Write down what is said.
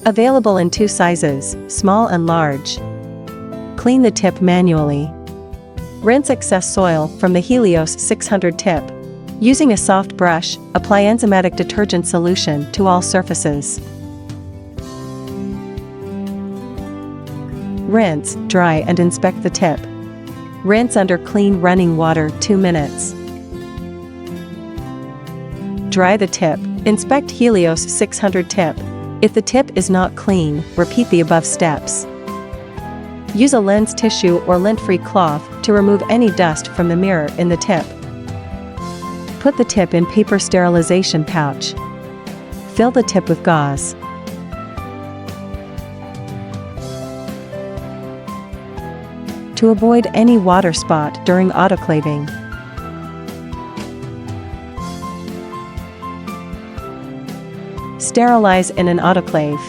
Available in 2 sizes, small and large. Clean the tip manually. Rinse excess soil from the Helios 600 tip. Using a soft brush, apply enzymatic detergent solution to all surfaces. Rinse, dry and inspect the tip. Rinse under clean running water 2 minutes. Dry the tip. Inspect Helios 600 tip. If the tip is not clean, repeat the above steps. Use a lens tissue or lint-free cloth to remove any dust from the mirror in the tip. Put the tip in paper sterilization pouch. Fill the tip with gauze. To avoid any water spot during autoclaving. Sterilize in an autoclave.